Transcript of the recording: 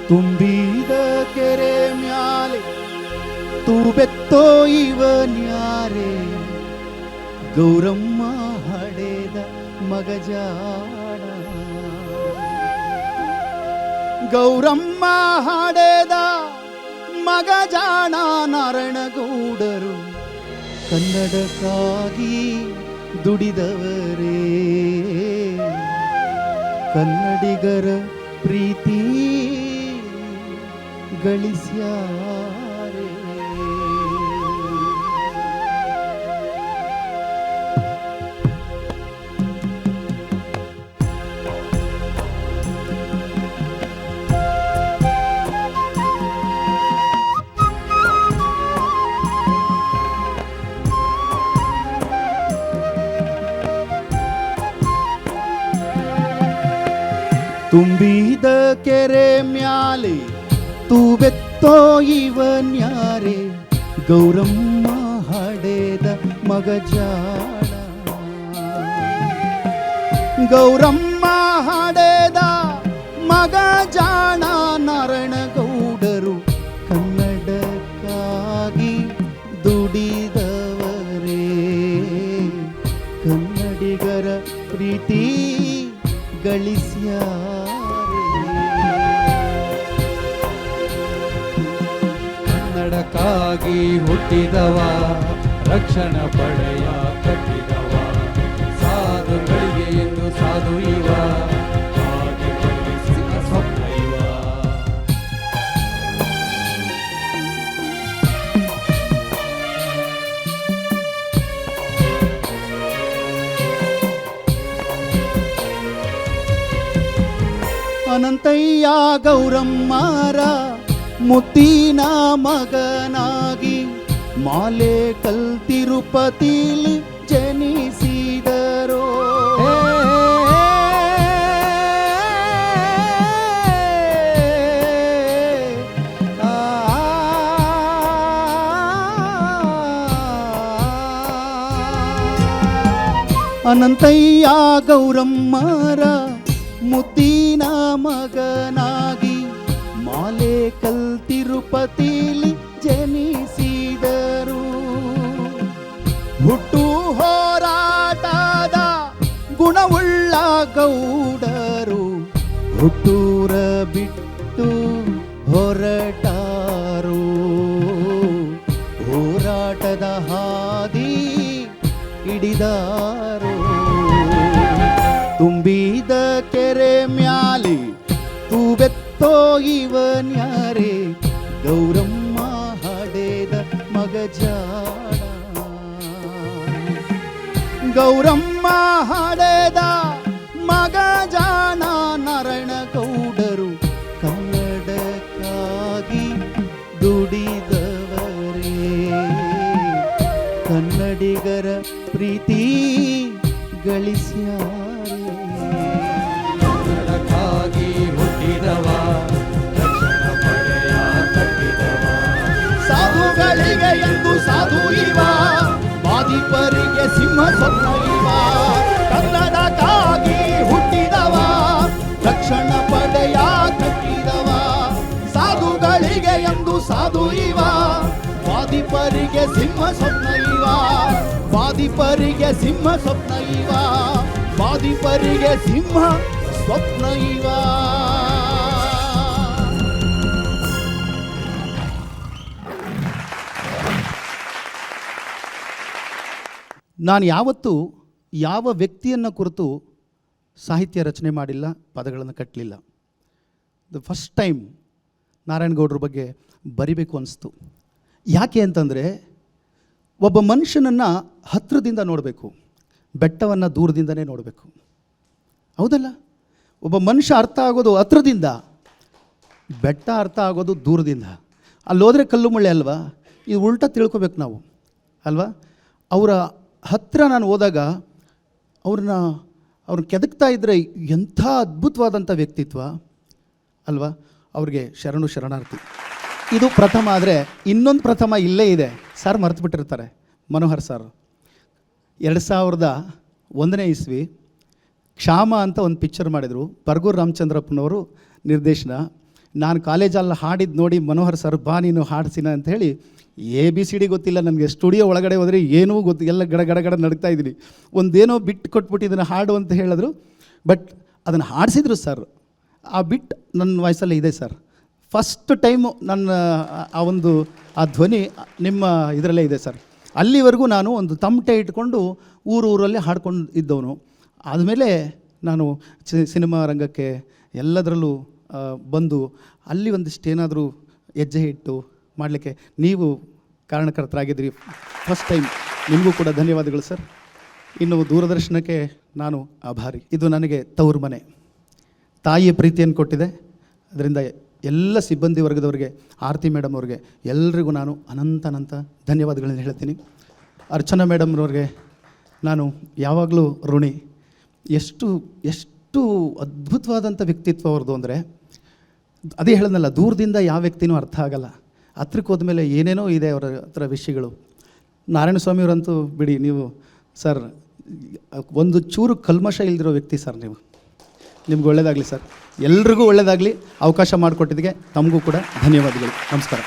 ತುಂಬಿದ ಕೆರೆ ಮ್ಯಾಲೆ ತೂಬೆತ್ತೋ ಇವನ್ಯಾರೆ ಗೌರಮ್ಮ ಹಡೆದ ಮಗಜಾಡ ಗೌರಮ್ಮ ಹಡೆದ ಮಗಜಾಣ ನಾರಾಯಣಗೌಡರು ಕನ್ನಡಕ್ಕಾಗಿ ದುಡಿದವರೇ ಕನ್ನಡಿಗರ ಪ್ರೀತಿ ಗಳಿಸ್ಯಾರೆ. ತುಂಬಿದ ಕೆರೆ ಮ್ಯಾಲೆ ತೂಬೆತ್ತೋ ಇವನ್ಯಾರೆ ಗೌರಮ್ಮ ಹಡೆದ ಮಗಜಾಣ ಗೌರಮ್ಮ ಹಡೆದ ಮಗಜಾಣ ನಾರಾಯಣಗೌಡರು ಕನ್ನಡಕ್ಕಾಗಿ ದುಡಿದವರೇ ಕನ್ನಡಿಗರ ಪ್ರೀತಿ ಗಳಿಸ್ಯಾರೆ. ಕನ್ನಡಕ್ಕಾಗಿ ಹುಟ್ಟಿದವ ರಕ್ಷಣಾ ಪಡೆಯ ಕಟ್ಟಿದವ ಸಾಧುಗಳಿಗೆ ಎಂದು ಸಾಧು ಇವ ಸ್ವಪ್ನ ಇವ. ಅನಂತಯ್ಯ ಗೌರಮ್ಮರ ಮುತ್ತಿನ ಮಗನಾಗಿ ಮಾಲೇಕಲ್ ತಿರುಪತಿಲಿ ಜನಿಸಿದರೋ ಅನಂತಯ್ಯ ಗೌರಮ್ಮರ ಮುತ್ತಿನ ಮಗನಾಗಿ ಮಾಲೇಕಲ್ ತಿರುಪತಿಲಿ ಜನಿಸಿದರು. ಹುಟ್ಟು ಹೋರಾಟದ ಗುಣವುಳ್ಳ ಗೌಡರು ಹುಟ್ಟೂರ ಬಿಟ್ಟು ಹೊರಟಾರು ಹೋರಾಟದ ಹಾದಿ ಹಿಡಿದಾರು. ತುಂಬಿದ ಕೆರೆ ಮ್ಯಾಲೆ ತೂಬೆತ್ತೋ ಇವನ್ಯಾರೆ ಗೌರಮ್ಮ ಹಡೆದ ಮಗಜಾಣ ಗೌರಮ್ಮ ಹಡೆದ ಮಗಜಾಣ ನಾರಾಯಣಗೌಡರು ಕನ್ನಡಕ್ಕಾಗಿ ದುಡಿದವರೇ ಕನ್ನಡಿಗರ ಪ್ರೀತಿ ಗಳಿಸ್ಯಾರೆ. ಕನ್ನಡಕ್ಕಾಗಿ ಹುಟ್ಟಿದವ ರಕ್ಷಣಾ ಪಡೆಯ ಕಟ್ಟಿದವ ಸಾಧುಗಳಿಗೆ ಎಂದು ಸಾಧು ಇವ ಬಾಧಿಪರಿಗೆ ಸಿಂಹ ಸ್ವಪ್ನ ಇವ ಕನ್ನಡಕ್ಕಾಗಿ ಹುಟ್ಟಿದವ ರಕ್ಷಣಾ ಪಡೆಯ ಕಟ್ಟಿದವ ಸಾಧುಗಳಿಗೆ ಎಂದು ಸಾಧು ಇವ ಬಾಧಿಪರಿಗೆ ಸಿಂಹ ಸ್ವಪ್ನ ಇವ ಬಾಧಿಪರಿಗೆ ಸಿಂಹ ಸ್ವಪ್ನ ಇವ ಬಾಧಿಪರಿಗೆ ಸಿಂಹ ಸ್ವಪ್ನ ಇವ. ನಾನು ಯಾವತ್ತೂ ಯಾವ ವ್ಯಕ್ತಿಯನ್ನು ಕುರಿತು ಸಾಹಿತ್ಯ ರಚನೆ ಮಾಡಿಲ್ಲ, ಪದಗಳನ್ನು ಕಟ್ಟಲಿಲ್ಲ. ದ ಫಸ್ಟ್ ಟೈಮ್ ನಾರಾಯಣಗೌಡರ ಬಗ್ಗೆ ಬರಿಬೇಕು ಅನಿಸ್ತು. ಯಾಕೆ ಅಂತಂದರೆ ಒಬ್ಬ ಮನುಷ್ಯನನ್ನು ಹತ್ತಿರದಿಂದ ನೋಡಬೇಕು, ಬೆಟ್ಟವನ್ನು ದೂರದಿಂದನೇ ನೋಡಬೇಕು. ಹೌದಲ್ಲ? ಒಬ್ಬ ಮನುಷ್ಯ ಅರ್ಥ ಆಗೋದು ಹತ್ರದಿಂದ, ಬೆಟ್ಟ ಅರ್ಥ ಆಗೋದು ದೂರದಿಂದ. ಅಲ್ಲಿ ಹೋದರೆ ಕಲ್ಲು ಮುಳ್ಳೆ ಅಲ್ವಾ? ಇದು ಉಲ್ಟಾ ತಿಳ್ಕೊಬೇಕು ನಾವು ಅಲ್ವಾ? ಅವರ ಹತ್ತಿರ ನಾನು ಹೋದಾಗ ಅವ್ರನ್ನ ಕೆದಕ್ತಾ ಇದ್ದರೆ ಎಂಥ ಅದ್ಭುತವಾದಂಥ ವ್ಯಕ್ತಿತ್ವ ಅಲ್ವಾ? ಅವ್ರಿಗೆ ಶರಣು ಶರಣಾರ್ಥಿ. ಇದು ಪ್ರಥಮ. ಆದರೆ ಇನ್ನೊಂದು ಪ್ರಥಮ ಇಲ್ಲೇ ಇದೆ. ಸರ್ ಮರೆತು ಬಿಟ್ಟಿರ್ತಾರೆ, ಮನೋಹರ್ ಸರ್. 2001ನೇ ಇಸ್ವಿ ಕ್ಷಾಮ ಅಂತ ಒಂದು ಪಿಕ್ಚರ್ ಮಾಡಿದರು. ಪರ್ಗೂರು ರಾಮಚಂದ್ರಪ್ಪನವರು ನಿರ್ದೇಶನ. ನಾನು ಕಾಲೇಜಲ್ಲಿ ಹಾಡಿದ್ದು ನೋಡಿ ಮನೋಹರ್ ಸರ್ ಬಾ ನೀನು ಹಾಡಿಸಿನ ಅಂತ ಹೇಳಿ ABCD ಗೊತ್ತಿಲ್ಲ ನನಗೆ. ಸ್ಟುಡಿಯೋ ಒಳಗಡೆ ಹೋದರೆ ಏನೂ ಎಲ್ಲ ಗಡ ನಡ್ತಾ ಇದ್ದೀನಿ. ಒಂದೇನೋ ಬಿಟ್ಟು ಕೊಟ್ಬಿಟ್ಟಿದ್ದನ್ನು ಹಾಡು ಅಂತ ಹೇಳಿದ್ರು, ಬಟ್ ಅದನ್ನು ಹಾಡಿಸಿದ್ರು ಸರ್. ಆ ಬಿಟ್ ನನ್ನ ವಾಯ್ಸಲ್ಲೇ ಇದೆ ಸರ್. ಫಸ್ಟ್ ಟೈಮು ನನ್ನ ಆ ಧ್ವನಿ ನಿಮ್ಮ ಇದರಲ್ಲೇ ಇದೆ ಸರ್. ಅಲ್ಲಿವರೆಗೂ ನಾನು ಒಂದು ತಮಟೆ ಇಟ್ಕೊಂಡು ಊರಲ್ಲೇ ಹಾಡ್ಕೊಂಡು ಇದ್ದವನು. ಆದಮೇಲೆ ನಾನು ಸಿನಿಮಾ ರಂಗಕ್ಕೆ ಎಲ್ಲದರಲ್ಲೂ ಬಂದು ಅಲ್ಲಿ ಒಂದಿಷ್ಟು ಏನಾದರೂ ಹೆಜ್ಜೆ ಇಟ್ಟು ಮಾಡಲಿಕ್ಕೆ ನೀವು ಕಾರಣಕರ್ತರಾಗಿದ್ದೀರಿ. ಫಸ್ಟ್ ಟೈಮ್ ನಿಮಗೂ ಕೂಡ ಧನ್ಯವಾದಗಳು ಸರ್. ಇನ್ನು ದೂರದರ್ಶನಕ್ಕೆ ನಾನು ಆಭಾರಿ. ಇದು ನನಗೆ ತವರು ಮನೆ, ತಾಯಿಯ ಪ್ರೀತಿಯನ್ನು ಕೊಟ್ಟಿದೆ. ಅದರಿಂದ ಎಲ್ಲ ಸಿಬ್ಬಂದಿ ವರ್ಗದವರಿಗೆ, ಆರತಿ ಮೇಡಮ್ ಅವ್ರಿಗೆ ಎಲ್ರಿಗೂ ನಾನು ಅನಂತ ಧನ್ಯವಾದಗಳನ್ನು ಹೇಳ್ತೀನಿ. ಅರ್ಚನಾ ಮೇಡಮ್ರವ್ರಿಗೆ ನಾನು ಯಾವಾಗಲೂ ಋಣಿ. ಎಷ್ಟು ಅದ್ಭುತವಾದಂಥ ವ್ಯಕ್ತಿತ್ವ ಅವ್ರದ್ದು ಅಂದರೆ, ಅದೇ ಹೇಳಿದ್ನಲ್ಲ, ದೂರದಿಂದ ಯಾವ ವ್ಯಕ್ತಿನೂ ಅರ್ಥ ಆಗಲ್ಲ, ಹತ್ರಕ್ಕೆ ಹೋದ್ಮೇಲೆ ಏನೇನೋ ಇದೆ ಅವರ ಹತ್ರ ವಿಷಯಗಳು. ನಾರಾಯಣ ಸ್ವಾಮಿಯವರಂತೂ ಬಿಡಿ, ನೀವು ಸರ್ ಒಂದು ಚೂರು ಕಲ್ಮಶ ಇಲ್ದಿರೋ ವ್ಯಕ್ತಿ ಸರ್ ನೀವು. ನಿಮ್ಗೆ ಒಳ್ಳೆಯದಾಗಲಿ ಸರ್, ಎಲ್ರಿಗೂ ಒಳ್ಳೆಯದಾಗಲಿ. ಅವಕಾಶ ಮಾಡಿಕೊಟ್ಟಿದ್ದಕ್ಕೆ ತಮಗೂ ಕೂಡ ಧನ್ಯವಾದಗಳು. ನಮಸ್ಕಾರ.